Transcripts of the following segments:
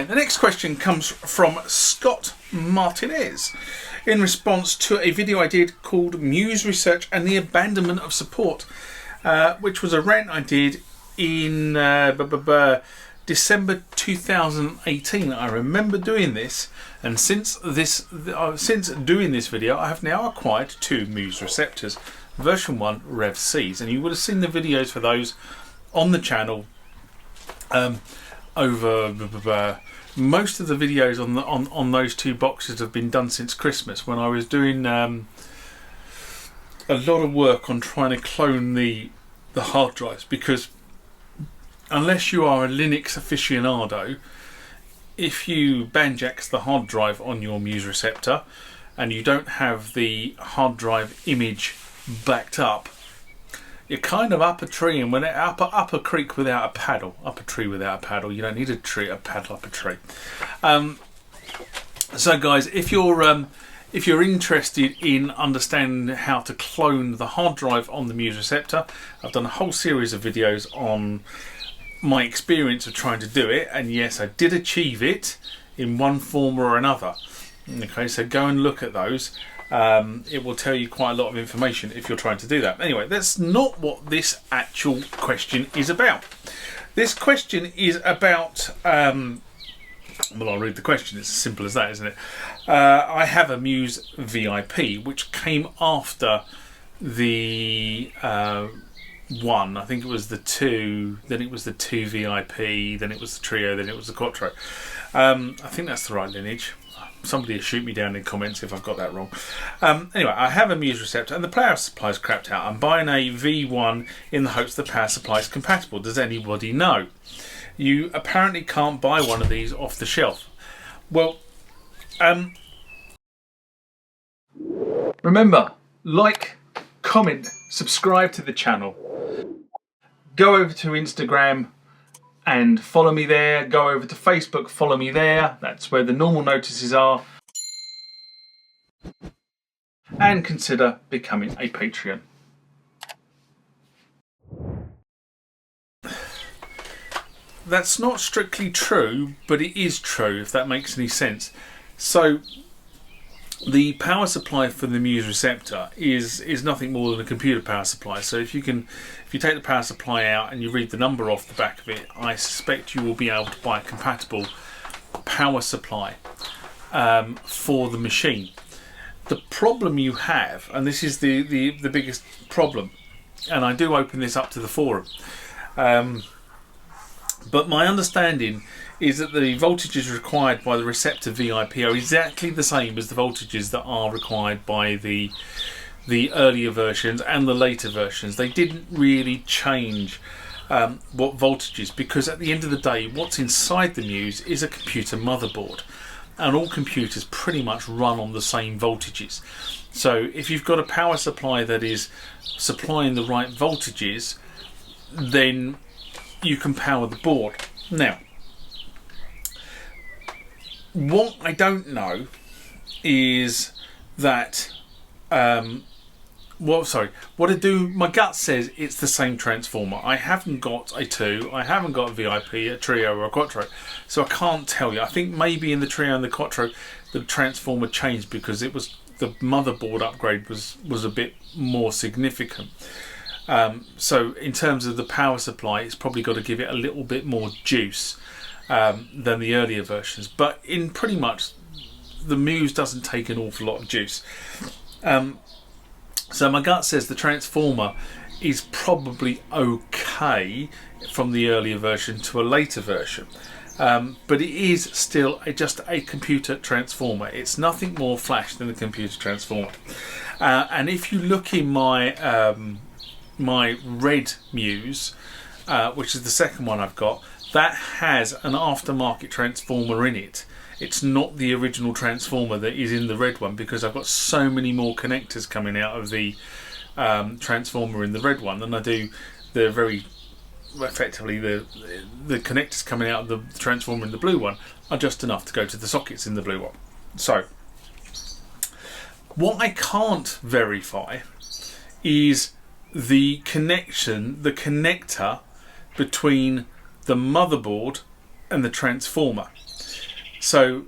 the next question comes from Scott Martinez in response to a video I did called Muse Research and the Abandonment of Support, which was a rant I did in December 2018. I remember doing this, and since doing this video, I have now acquired 2 Muse Receptors, version 1 Rev Cs, and you would have seen the videos for those on the channel. Over most of the videos on those 2 boxes have been done since Christmas, when I was doing a lot of work on trying to clone the hard drives, because unless you are a Linux aficionado, if you banjax the hard drive on your Muse Receptor and you don't have the hard drive image backed up, you're kind of up a tree, and when it up a creek without a paddle, up a tree without a paddle. You don't need a paddle up a tree. So guys, if you're interested in understanding how to clone the hard drive on the Muse Receptor, I've done a whole series of videos on my experience of trying to do it, and yes, I did achieve it in one form or another. Okay, so go and look at those. It will tell you quite a lot of information if you're trying to do that. Anyway, that's not what this actual question is about. This question is about, well, I'll read the question. It's as simple as that, isn't it? I have a Muse VIP, which came after the 1. I think it was the 2, then it was the 2 VIP, then it was the Trio, then it was the Quattro. I think that's the right lineage. Somebody will shoot me down in comments if I've got that wrong. Anyway, I have a Muse Receptor and the power supply is crapped out. I'm buying a V1 in the hopes the power supply is compatible. Does anybody know? You apparently can't buy one of these off the shelf. Well, remember, like, comment, subscribe to the channel. Go over to Instagram and follow me there. Go over to Facebook, follow me there. That's where the normal notices are. And consider becoming a Patreon. That's not strictly true, but it is true, if that makes any sense. So the power supply for the Muse Receptor is nothing more than a computer power supply. So if you take the power supply out and you read the number off the back of it, I suspect you will be able to buy a compatible power supply for the machine. The problem you have, and this is the biggest problem, and I do open this up to the forum, but my understanding is that the voltages required by the Receptor VIP are exactly the same as the voltages that are required by the earlier versions and the later versions. They didn't really change what voltages, because at the end of the day, what's inside the Muse is a computer motherboard, and all computers pretty much run on the same voltages. So if you've got a power supply that is supplying the right voltages, then you can power the board. Now, what I don't know is that, what I do, my gut says it's the same transformer. I haven't got a 2, I haven't got a VIP, a Trio or a Quattro, so I can't tell you. I think maybe in the Trio and the Quattro the transformer changed because it was, the motherboard upgrade was a bit more significant. So in terms of the power supply, it's probably got to give it a little bit more juice than the earlier versions, but in pretty much the Muse doesn't take an awful lot of juice. So my gut says the transformer is probably okay from the earlier version to a later version, but it is still just a computer transformer. It's nothing more flash than a computer transformer. And if you look in my my red Muse, which is the second one I've got, that has an aftermarket transformer in it. It's not the original transformer that is in the red one, because I've got so many more connectors coming out of the transformer in the red one than I do the very effectively the connectors coming out of the transformer in the blue one are just enough to go to the sockets in the blue one. So what I can't verify is the connection, the connector between the motherboard and the transformer. So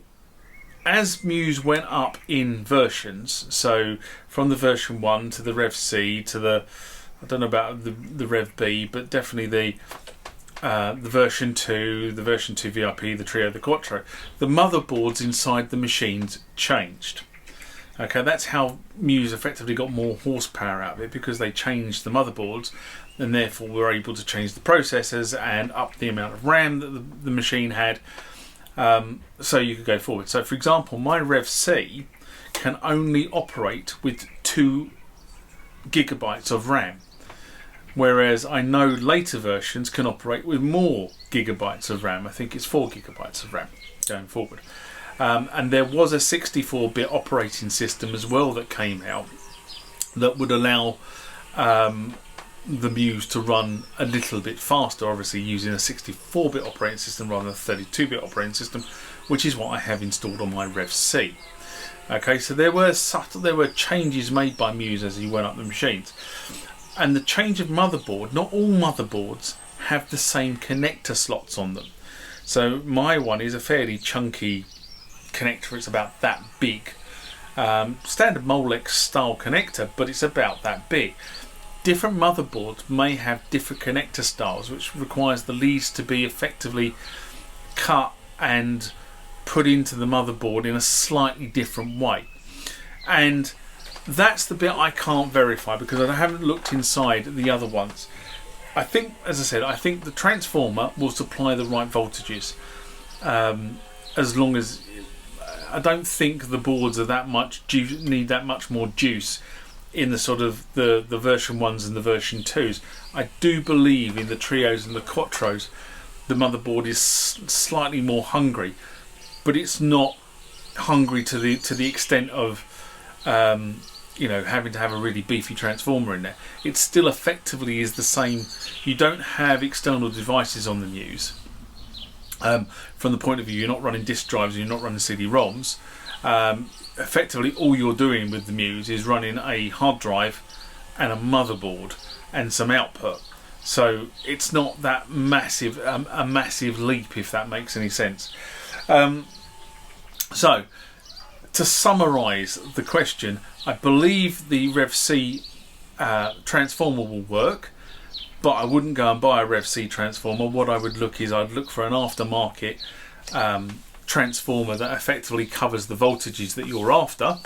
as Muse went up in versions, so from the version 1 to the Rev C to the, I don't know about the Rev B, but definitely the version 2, the version 2 VIP, the Trio, the Quattro, the motherboards inside the machines changed. Okay, that's how Muse effectively got more horsepower out of it, because they changed the motherboards and therefore were able to change the processors and up the amount of RAM that the machine had, so you could go forward. So for example, my Rev C can only operate with 2 gigabytes of RAM, whereas I know later versions can operate with more gigabytes of RAM. I think it's 4 gigabytes of RAM going forward. And there was a 64-bit operating system as well that came out that would allow the Muse to run a little bit faster, obviously using a 64-bit operating system rather than a 32-bit operating system, which is what I have installed on my Rev C. Okay, so there were changes made by Muse as you went up the machines. And the change of motherboard, not all motherboards have the same connector slots on them. So my one is a fairly chunky connector, it's about that big. Standard Molex style connector, but it's about that big. Different motherboards may have different connector styles, which requires the leads to be effectively cut and put into the motherboard in a slightly different way. And that's the bit I can't verify because I haven't looked inside the other ones. I think, as I said, I think the transformer will supply the right voltages, as long as I don't think the boards are that much need that much more juice in the sort of the version 1s and the version 2s. I do believe in the Trios and the Quattros the motherboard is slightly more hungry, but it's not hungry to the extent of having to have a really beefy transformer in there. It still effectively is the same. You don't have external devices on the Muse. From the point of view, you're not running disk drives, you're not running CD-ROMs. Effectively, all you're doing with the Muse is running a hard drive and a motherboard and some output. So it's not that massive, a massive leap, if that makes any sense. So to summarise the question, I believe the Rev C transformer will work, but I wouldn't go and buy a Rev C transformer. What I would look is I'd look for an aftermarket transformer that effectively covers the voltages that you're after,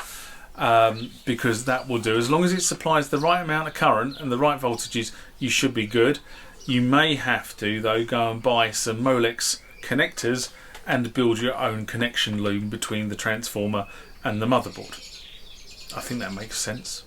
because that will do. As long as it supplies the right amount of current and the right voltages, you should be good. You may have to, though, go and buy some Molex connectors and build your own connection loom between the transformer and the motherboard. I think that makes sense.